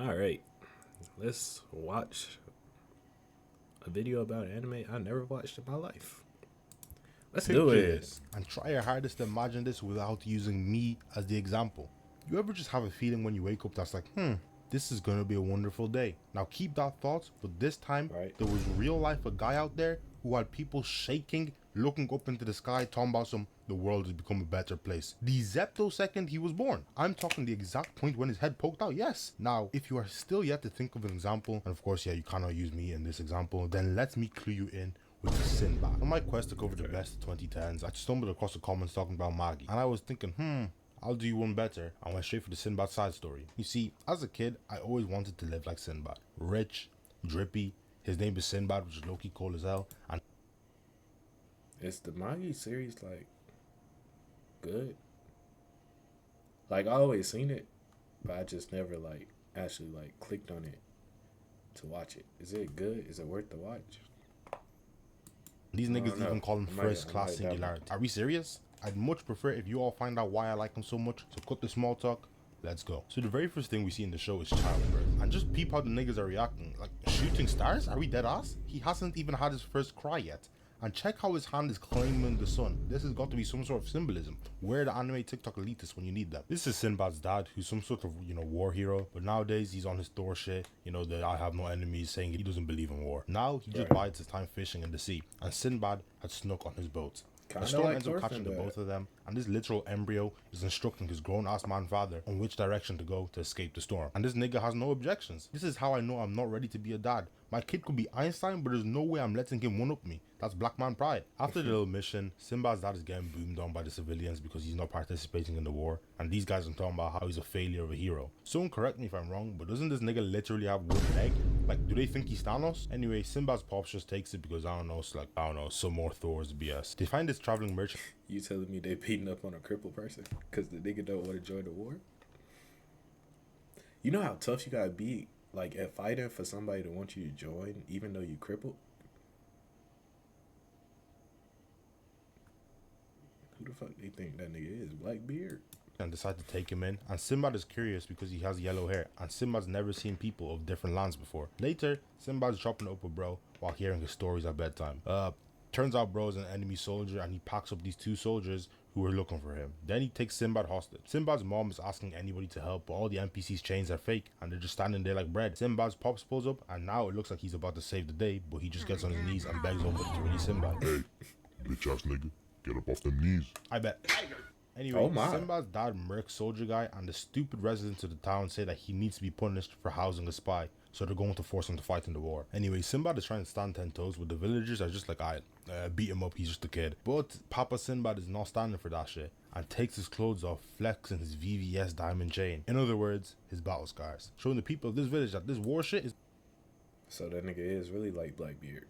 All right, let's watch a video about anime I never watched in my life. Let's do Picture it. this and try your hardest to imagine this without using me as the example. You ever just have a feeling when you wake up that's like, this is gonna be a wonderful day. Now keep that thought, but this time Right. there was real life a guy out there who had people shaking, looking up into the sky, talking about the world has become a better place. The zeptosecond he was born. I'm talking the exact point when his head poked out, yes. Now, if you are still yet to think of an example, and of course, yeah, you cannot use me in this example, then let me clue you in with Sinbad. On my quest to cover the best of 2010s, I stumbled across the comments talking about Maggie, and I was thinking, I'll do you one better, and went straight for the Sinbad side story. You see, as a kid, I always wanted to live like Sinbad. Rich, drippy, his name is Sinbad, which is low-key cool as hell, and Is the manga series like good? Like I always seen it, but I just never like actually like clicked on it to watch it. Is it good? Is it worth the watch? these I niggas don't know. even call him I might- first I class might dabble. singularity. Are we serious? I'd much prefer if you all find out why I like him so much, so cut the small talk, let's go. So the very first thing we see in the show is childbirth, and just peep how the niggas are reacting. Like, shooting stars? Are we dead ass? He hasn't even had his first cry yet. And check how his hand is claiming the sun. This has got to be some sort of symbolism. Where the anime TikTok elitists when you need them. This is Sinbad's dad, who's some sort of, war hero. But nowadays, he's on his Thor shit. The I have no enemies, saying he doesn't believe in war. Now, he just bides his time fishing in the sea. And Sinbad had snuck on his boat. The Kinda storm like ends up Thor catching the Sinbad. both of them, and this literal embryo is instructing his grown-ass man father on which direction to go to escape the storm. And this nigga has no objections. This is how I know I'm not ready to be a dad. My kid could be Einstein, but there's no way I'm letting him one-up me. That's black man pride. After the little mission, Sinbad's dad is getting boomed on by the civilians because he's not participating in the war, and these guys are talking about how he's a failure of a hero. Someone correct me if I'm wrong, but doesn't this nigga literally have one leg? Like, do they think he's Thanos? Anyway, Sinbad's pops just takes it because, it's like, some more Thor's BS. They find this traveling merchant. You telling me they beating up on a crippled person because the nigga don't want to join the war? You know how tough you gotta be, like at fighting for somebody to want you to join, even though you crippled. Who the fuck they think that nigga is? Blackbeard. And decide to take him in, and Sinbad is curious because he has yellow hair, and Sinbad's never seen people of different lands before. Later, Sinbad's chopping it up with bro while hearing his stories at bedtime. Turns out bro's an enemy soldier, and he packs up these two soldiers who are looking for him. Then he takes Sinbad hostage. Sinbad's mom is asking anybody to help, but all the NPC's chains are fake, and they're just standing there like bread. Sinbad's pops pulls up, and now it looks like he's about to save the day, but he just gets on his knees and begs over to release Sinbad. Hey, bitch ass nigga, get up off them knees. I bet. Anyway, Oh my. Sinbad's dad murks soldier guy, and the stupid residents of the town say that he needs to be punished for housing a spy, so they're going to force him to fight in the war. Anyway, Sinbad is trying to stand 10 toes, but the villagers are just like, beat him up, he's just a kid. But Papa Sinbad is not standing for that shit, and takes his clothes off, flexing his VVS diamond chain. In other words, his battle scars, showing the people of this village that this war shit is... So that nigga is really like Blackbeard.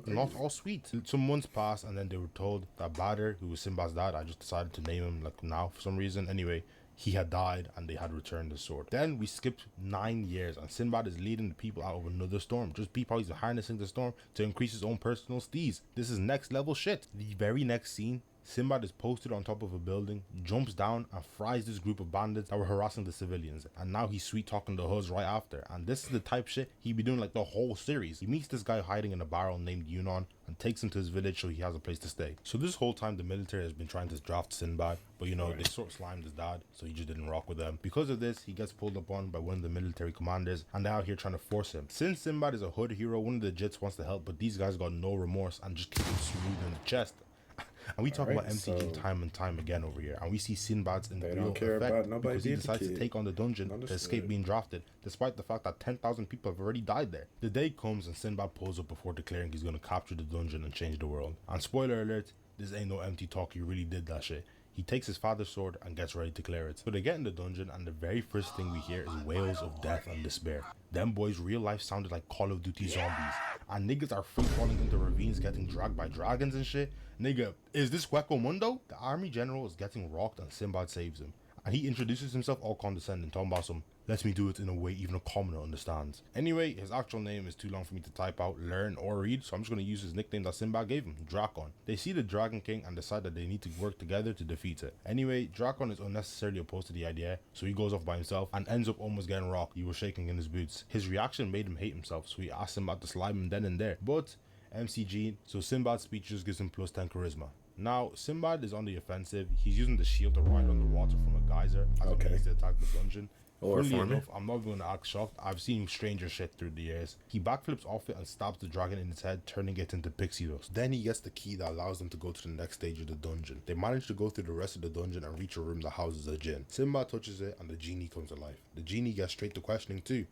not all sweet. Some months passed, and then they were told that Badr, who was Sinbad's dad, I just decided to name him like now for some reason. Anyway, he had died and they had returned the sword. Then we skipped 9 years, and Sinbad is leading the people out of another storm. Just peep how he's harnessing the storm to increase his own personal steez. This is next level shit. The very next scene, Sinbad is posted on top of a building, jumps down and fries this group of bandits that were harassing the civilians, and now he's sweet talking the hoods right after. And this is the type shit he be doing like the whole series. He meets this guy hiding in a barrel named Yunnan and takes him to his village so he has a place to stay. So this whole time the military has been trying to draft Sinbad, but they sort of slimed his dad, so he just didn't rock with them. Because of this, he gets pulled up on by one of the military commanders, and they're out here trying to force him. Since Sinbad is a hood hero, one of the jits wants to help, but these guys got no remorse and just kick him smooth in the chest. And we talk about MTG time and time again over here, and we see Sinbad's in the real effect because he decides to take on the dungeon to escape being drafted, despite the fact that 10,000 people have already died there. The day comes and Sinbad pulls up before declaring he's going to capture the dungeon and change the world. And spoiler alert, this ain't no empty talk, he really did that shit. He takes his father's sword and gets ready to clear it. So they get in the dungeon, and the very first thing we hear is wails of death and despair. Them boys real life sounded like Call of Duty zombies, and niggas are free falling into ravines getting dragged by dragons and shit. Nigga, is this Hueco Mundo? The army general is getting rocked and Sinbad saves him. And he introduces himself all condescending, talking about some, let me do it in a way even a commoner understands. Anyway, his actual name is too long for me to type out, learn, or read, so I'm just going to use his nickname that Sinbad gave him, Drakon. They see the Dragon King and decide that they need to work together to defeat it. Anyway, Drakon is unnecessarily opposed to the idea, so he goes off by himself and ends up almost getting rocked. He was shaking in his boots. His reaction made him hate himself, so he asked Sinbad to slime him then and there. But MCG, so Sinbad's speech just gives him plus 10 charisma. Now, Sinbad is on the offensive. He's using the shield to ride underwater from a geyser as he needs to attack the dungeon. Funnily enough, I'm not going to act shocked. I've seen stranger shit through the years. He backflips off it and stabs the dragon in its head, turning it into pixie dust. Then he gets the key that allows them to go to the next stage of the dungeon. They manage to go through the rest of the dungeon and reach a room that houses a djinn. Sinbad touches it and the genie comes to life. The genie gets straight to questioning too.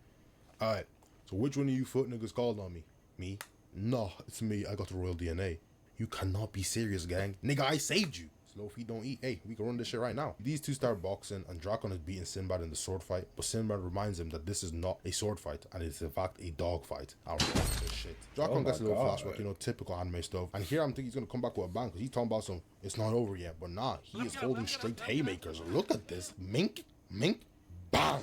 Alright, so which one of you foot niggas called on me? Me? No, it's me. I got the royal DNA. You cannot be serious, gang. Nigga, I saved you. Slow feet don't eat. Hey, we can run this shit right now. These two start boxing and Drakon is beating Sinbad in the sword fight, but Sinbad reminds him that this is not a sword fight and it's in fact a dog fight. I don't know this shit. Drakon gets a little flashback, you know, typical anime stuff. And here I'm thinking he's gonna come back with a bang because he's talking about some, it's not over yet. But nah, he is holding straight haymakers. Look at this. Mink, mink, bang.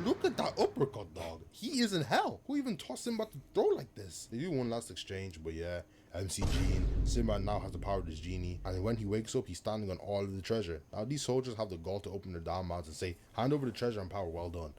Look at that uppercut, dog. He is in hell. Who even taught Sinbad to throw like this? They do one last exchange, but yeah. MCG, Sinbad now has the power of this genie, and when he wakes up, he's standing on all of the treasure. Now these soldiers have the gall to open their damn mouths and say, hand over the treasure and power, well done.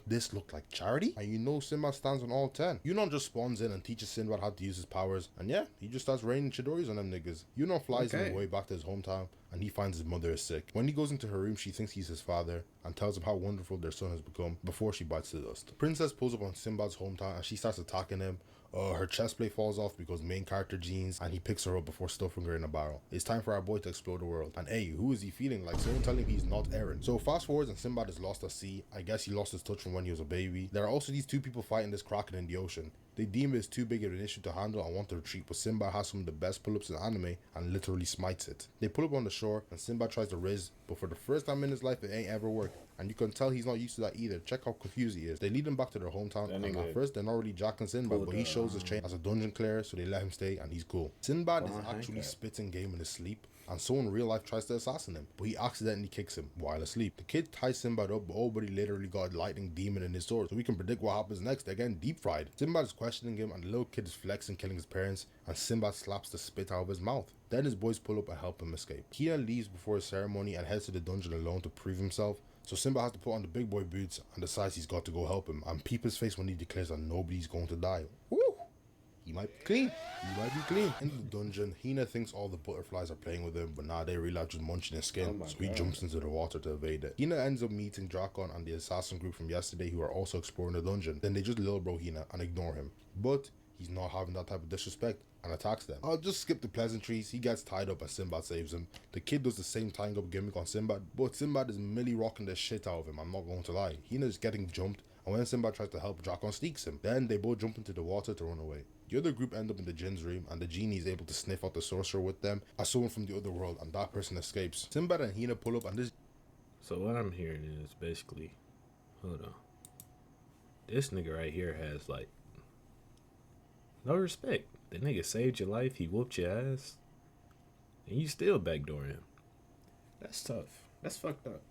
This looked like charity, and you know Sinbad stands on all 10. Yunnan just spawns in and teaches Sinbad how to use his powers, and yeah, he just starts raining Chidoris on them niggas. Yunnan flies him away back to his hometown, and he finds his mother is sick. When he goes into her room, she thinks he's his father, and tells him how wonderful their son has become before she bites the dust. The princess pulls up on Sinbad's hometown, and she starts attacking him. Her chest plate falls off because main character genes, and he picks her up before stuffing her in a barrel. It's time for our boy to explore the world. And hey, who is he feeling like? Someone telling him he's not Eren. So fast forwards and Sinbad is lost at sea. I guess he lost his touch from when he was a baby. There are also these two people fighting this kraken in the ocean. They deem it as too big of an issue to handle and want to retreat, but Sinbad has some of the best pull-ups in anime and literally smites it. They pull up on the shore and Sinbad tries to riz, but for the first time in his life it ain't ever worked. And you can tell he's not used to that either. Check how confused he is. They lead him back to their hometown, and at first they're not really jacking Sinbad, but he shows his chain as a dungeon clearer, so they let him stay and he's cool. Sinbad is actually spitting game in his sleep, and so in real life tries to assassinate him, but he accidentally kicks him while asleep. The kid ties Sinbad up, but Obody literally got a lightning demon in his sword, so we can predict what happens next. They're getting deep fried. Sinbad is questioning him, and the little kid is flexing, killing his parents, and Sinbad slaps the spit out of his mouth. Then his boys pull up and help him escape. Hina leaves before his ceremony and heads to the dungeon alone to prove himself. So Sinbad has to put on the big boy boots and decides he's got to go help him, and peep his face when he declares that nobody's going to die. Woo! He might be clean. He might be clean. In the dungeon, Hina thinks all the butterflies are playing with him, but nah, they realize just munching his skin, so he jumps into the water to evade it. Hina ends up meeting Drakon and the assassin group from yesterday who are also exploring the dungeon. Then they just little bro Hina and ignore him. But he's not having that type of disrespect and attacks them. I'll just skip the pleasantries. He gets tied up and Sinbad saves him. The kid does the same tying up gimmick on Sinbad, but Sinbad is merely rocking the shit out of him, I'm not going to lie. Hina's getting jumped, and when Sinbad tries to help, Drakon sneaks him. Then they both jump into the water to run away. The other group end up in the djinn's room, and the genie is able to sniff out the sorcerer with them as someone from the other world, and that person escapes. Sinbad and Hina pull up, and this... So what I'm hearing is basically, hold on, this nigga right here has like no respect. The nigga saved your life, he whooped your ass, and you still backdoor him. That's tough. That's fucked up.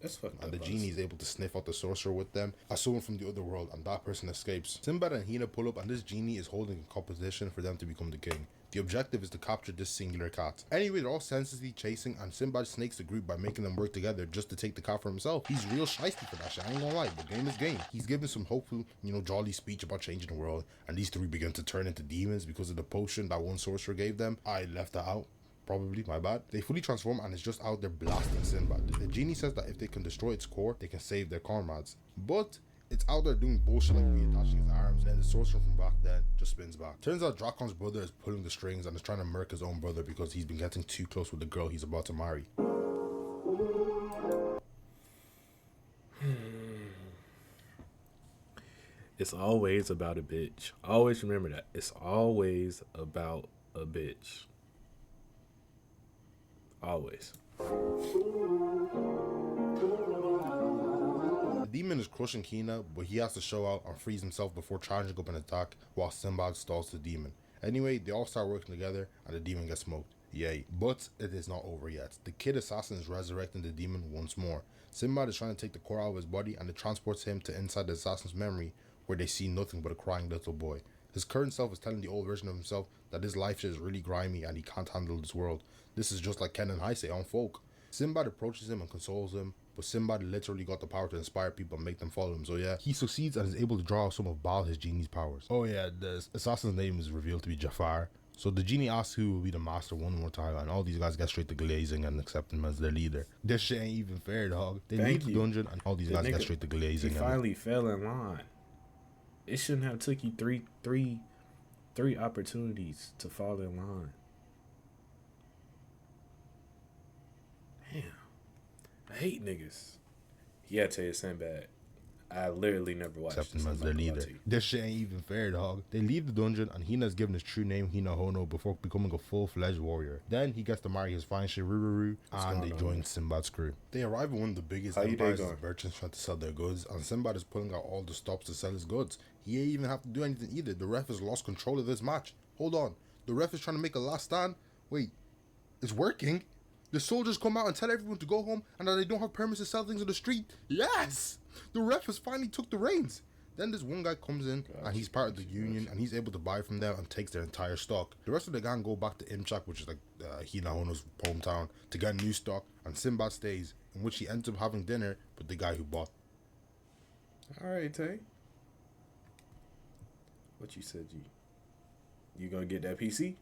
That's fucked up. And the genie is able to sniff out the sorcerer with them as someone from the other world, and that person escapes. Sinbad and Hina pull up, and this genie is holding a competition for them to become the king. The objective is to capture this singular cat. Anyway, they're all senselessly chasing, and Sinbad snakes the group by making them work together just to take the cat for himself. He's real shiesty for that shit, I ain't gonna lie, but game is game. He's giving some hopeful, jolly speech about changing the world, and these three begin to turn into demons because of the potion that one sorcerer gave them. I left that out. Probably, my bad. They fully transform and it's just out there blasting Sinbad. The genie says that if they can destroy its core, they can save their comrades. But it's out there doing bullshit like reattaching his arms, and then the sorcerer from back then just spins back. Turns out Drakon's brother is pulling the strings and is trying to murk his own brother because he's been getting too close with the girl he's about to marry. It's always about a bitch. Always remember that. It's always about a bitch. Always. The demon is crushing Hina, but he has to show out and freeze himself before charging up an attack while Sinbad stalls the demon. Anyway, they all start working together and the demon gets smoked. Yay. But it is not over yet. The kid assassin is resurrecting the demon once more. Sinbad is trying to take the core out of his body, and it transports him to inside the assassin's memory, where they see nothing but a crying little boy. His current self is telling the old version of himself that his life is really grimy and he can't handle this world. This is just like Ken and Heisei on Folk. Sinbad approaches him and consoles him, but Sinbad literally got the power to inspire people and make them follow him, so yeah, he succeeds and is able to draw out some of Baal, his genie's powers. Oh yeah, the assassin's name is revealed to be Jafar. So the genie asks who will be the master one more time, and all these guys get straight to glazing and accept him as their leader. This shit ain't even fair, dog. They leave the dungeon and all these guys get straight to glazing. He finally fell in line. It shouldn't have took you three opportunities to fall in line. Damn. I hate niggas. Yeah, tell you Sinbad. I literally never watched accept him as their leader. This shit ain't even fair, dog. They leave the dungeon and Hina is given his true name, Hina Hono, before becoming a full-fledged warrior. Then he gets to marry his fine shit Ruru, and they join Sinbad's crew. They arrive at one of the biggest empires of merchants trying to sell their goods, and Sinbad is pulling out all the stops to sell his goods. He ain't even have to do anything either. The ref has lost control of this match. Hold on. The ref is trying to make a last stand? Wait, it's working? The soldiers come out and tell everyone to go home and that they don't have permits to sell things on the street. Yes! The ref has finally took the reins. Then this one guy comes in and he's part of the union and he's able to buy from them and takes their entire stock. The rest of the gang go back to Imchak, which is like Hina Hono's hometown, to get new stock, and Sinbad stays, in which he ends up having dinner with the guy who bought. Alright, Tay. What you said, you gonna get that PC?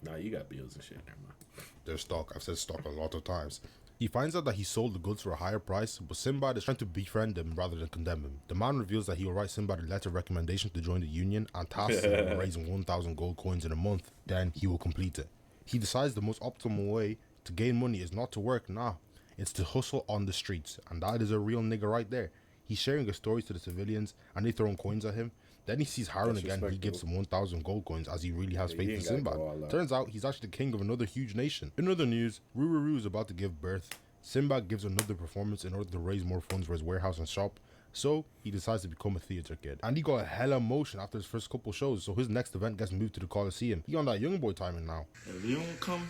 Nah, you got bills and shit. Never mind. Their stock. I've said stock a lot of times. He finds out that he sold the goods for a higher price, but Sinbad is trying to befriend him rather than condemn him. The man reveals that he will write Sinbad a letter of recommendation to join the union and tasks him with raising 1,000 gold coins in a month. Then he will complete it. He decides the most optimal way to gain money is not to work, nah. It's to hustle on the streets, and that is a real nigga right there. He's sharing his stories to the civilians, and they throwing coins at him. Then he sees Harun again, he gives him 1,000 gold coins as he really has faith in Sinbad. Turns out he's actually the king of another huge nation. In other news, Ruru is about to give birth. Sinbad gives another performance in order to raise more funds for his warehouse and shop, so he decides to become a theatre kid. And he got a hella motion after his first couple shows, so his next event gets moved to the Coliseum. He on that young boy timing now. If you don't come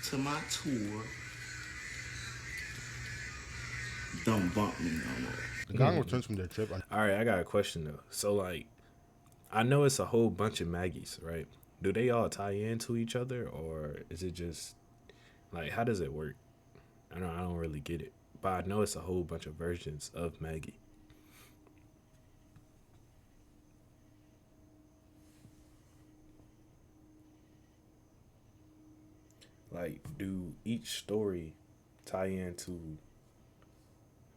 to my tour, don't bump me no more. The gang returns from their trip and... Alright, I got a question though. So like, I know it's a whole bunch of Maggies, right? Do they all tie into each other, or is it just, like, how does it work? I don't really get it. But I know it's a whole bunch of versions of Maggie. Like, do each story tie into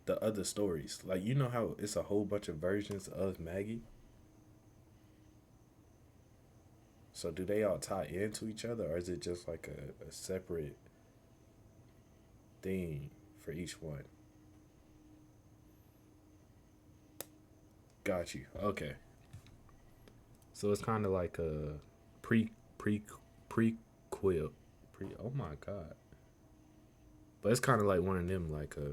the other stories? Like, you know how it's a whole bunch of versions of Maggie? So do they all tie into each other, or is it just like a separate thing for each one? Got you. Okay. So it's kind of like a prequel. Oh my god. But it's kind of like one of them, like a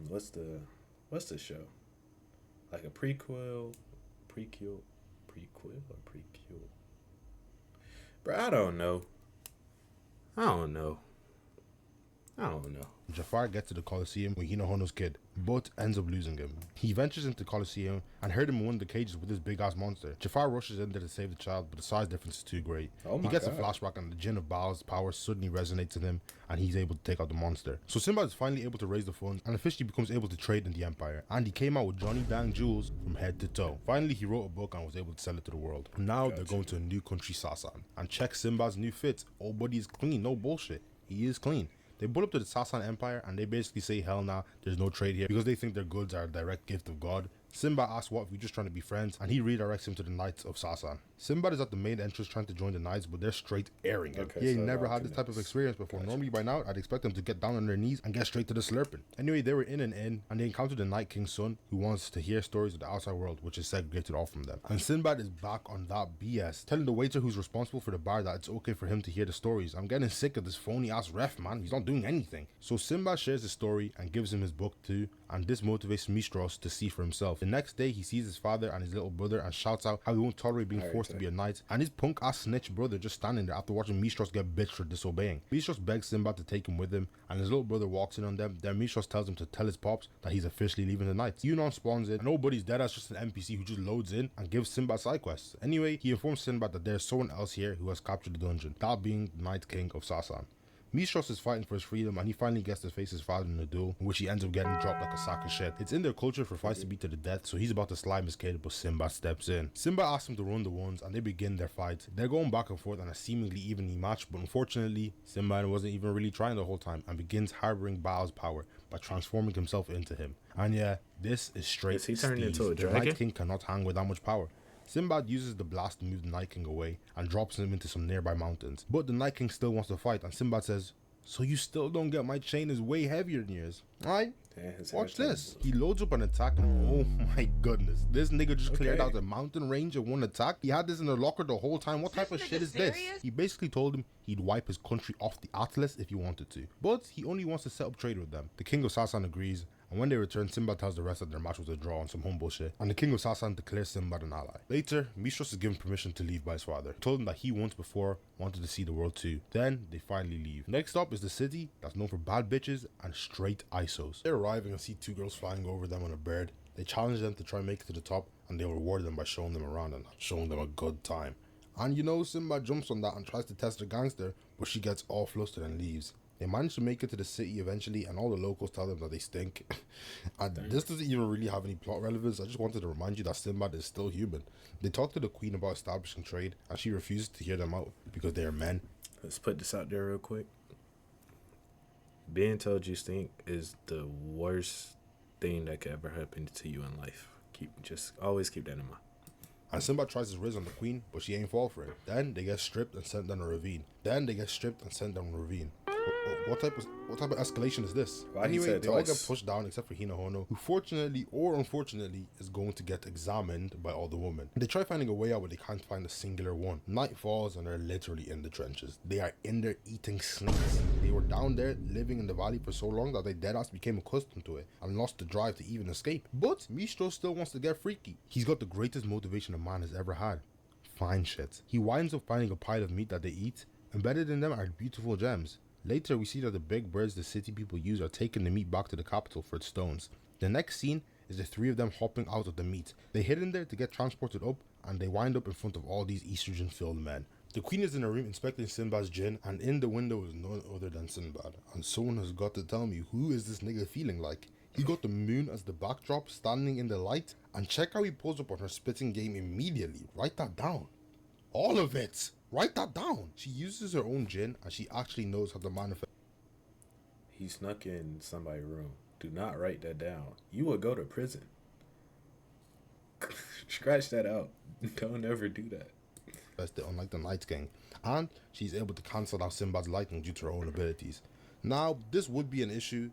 what's the show? Like a prequel or prequel? Bro, I don't know. Jafar gets to the Coliseum with Hina Hono's kid, but ends up losing him. He ventures into the Coliseum and heard him in one of the cages with this big ass monster. Jafar rushes in there to save the child, but the size difference is too great. He gets a flashback and the Jinn of Baal's power suddenly resonates in him, and he's able to take out the monster. So Sinbad is finally able to raise the funds and officially becomes able to trade in the Empire, and he came out with Johnny Dang jewels from head to toe. Finally he wrote a book and was able to sell it to the world. Now they're going to a new country, Sasan, and check Sinbad's new fit. Old buddy is clean, no bullshit. He is clean. They pull up to the Sasan Empire and they basically say, hell nah, there's no trade here, because they think their goods are a direct gift of God. Sinbad asks what if we're just trying to be friends, and he redirects him to the Knights of Sasan. Sinbad is at the main entrance trying to join the Knights, but they're straight airing him. He ain't never had this type of experience before. Normally by now, I'd expect them to get down on their knees and get straight to the slurping. Anyway, they were in an inn, and they encountered the Night King's son, who wants to hear stories of the outside world, which is segregated off from them. And Sinbad is back on that BS, telling the waiter who's responsible for the bar that it's okay for him to hear the stories. I'm getting sick of this phony ass ref, man. He's not doing anything. So Sinbad shares his story and gives him his book too, and this motivates Mistros to see for himself. The next day, he sees his father and his little brother and shouts out how he won't tolerate being forced to be a knight, and his punk-ass snitch brother just standing there after watching Mistros get bitched for disobeying. Mistros begs Sinbad to take him with him, and his little brother walks in on them. Then Mistros tells him to tell his pops that he's officially leaving the Knights. Yunon spawns in, and nobody's dead as just an NPC who just loads in and gives Sinbad side quests. Anyway, he informs Sinbad that there's someone else here who has captured the dungeon, that being the Night King of Sasan. Mistros is fighting for his freedom, and he finally gets to face his father in a duel, in which he ends up getting dropped like a sack of shit. It's in their culture for fights to be to the death, so he's about to slime his kid, but Sinbad steps in. Sinbad asks him to run the ones, and they begin their fight. They're going back and forth in a seemingly evenly match, but unfortunately, Sinbad wasn't even really trying the whole time, and begins harboring Baal's power by transforming himself into him. And yeah, this is straight. Is he turned steez. into a The dragon? Night King cannot hang with that much power. Sinbad uses the blast to move the Night King away and drops him into some nearby mountains. But the Night King still wants to fight, and Sinbad says, "So you still don't get my chain is way heavier than yours. Alright? Watch this." He loads up an attack, and oh my goodness, this nigga just cleared out a mountain range in one attack. He had this in the locker the whole time. What type of shit is this? He basically told him he'd wipe his country off the Atlas if he wanted to, but he only wants to set up trade with them. The King of Sasan agrees, and when they return, Sinbad tells the rest that their match was a draw on some humble shit, and the King of Sasan declares Sinbad an ally. Later, Mistros is given permission to leave by his father. He told him that he once before wanted to see the world too. Then, they finally leave. Next up is the city that's known for bad bitches and straight ISOs. They arrive and see two girls flying over them on a bird. They challenge them to try and make it to the top, and they reward them by showing them around and showing them a good time. And you know, Sinbad jumps on that and tries to test the gangster, but she gets all flustered and leaves. They manage to make it to the city eventually, and all the locals tell them that they stink. And this doesn't even really have any plot relevance. I just wanted to remind you that Sinbad is still human. They talk to the queen about establishing trade, and she refuses to hear them out because they are men. Let's put this out there real quick. Being told you stink is the worst thing that could ever happen to you in life. Always keep that in mind. And Sinbad tries his riz on the queen, but she ain't fall for it. Then they get stripped and sent down a ravine. What type of escalation is this? Anyway, they all get pushed down except for Hinahono, who fortunately or unfortunately is going to get examined by all the women. They try finding a way out, but they can't find a singular one. Night falls and they're literally in the trenches. They are in there eating snakes. They were down there living in the valley for so long that they deadass became accustomed to it and lost the drive to even escape. But Mistros still wants to get freaky. He's got the greatest motivation a man has ever had. Fine shit. He winds up finding a pile of meat that they eat. Embedded in them are beautiful gems. Later, we see that the big birds the city people use are taking the meat back to the capital for its stones. The next scene is the three of them hopping out of the meat. They hid in there to get transported up, and they wind up in front of all these estrogen-filled men. The queen is in a room inspecting Sinbad's gin, and in the window is none other than Sinbad. And someone has got to tell me, who is this nigga feeling like? He got the moon as the backdrop, standing in the light, and check how he pulls up on her spitting game immediately. Write that down. All of it! Write that down. She uses her own gin, and she actually knows how to manifest. He snuck in somebody's room. Do not write that down. You will go to prison. Scratch that out. Don't ever do that. It unlike the Night King, and she's able to cancel out Sinbad's lightning due to her own abilities. Now, this would be an issue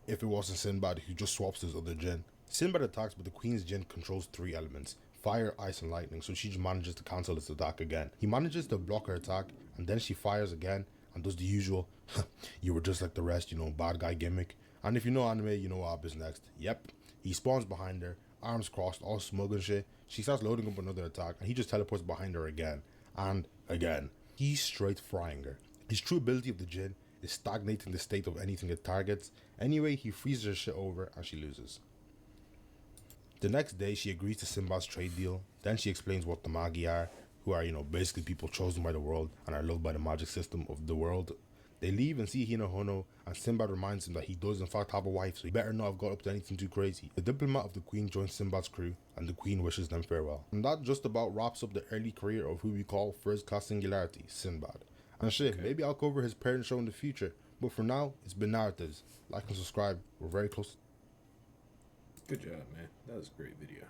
if it wasn't Sinbad who just swaps his other gin. Sinbad attacks, but the queen's gin controls 3 elements: fire, ice, and lightning, so she just manages to cancel this attack again. He manages to block her attack, and then she fires again and does the usual "you were just like the rest, you know, bad guy" gimmick. And if you know anime, you know what happens next. Yep, he spawns behind her, arms crossed, all smug and shit. She starts loading up another attack, and he just teleports behind her again and again. He's straight frying her. His true ability of the djinn is stagnating the state of anything it targets. Anyway, he freezes her shit over and she loses. The next day, she agrees to Sinbad's trade deal. Then she explains what the Magi are, who are, basically people chosen by the world and are loved by the magic system of the world. They leave and see Hinahono, and Sinbad reminds him that he does in fact have a wife, so he better not have got up to anything too crazy. The diplomat of the queen joins Sinbad's crew, and the queen wishes them farewell. And that just about wraps up the early career of who we call first class singularity, Sinbad. And shit, maybe I'll cover his parent show in the future, but for now, it's been Narratives. Like and subscribe, we're very close. Good job, man. That was a great video.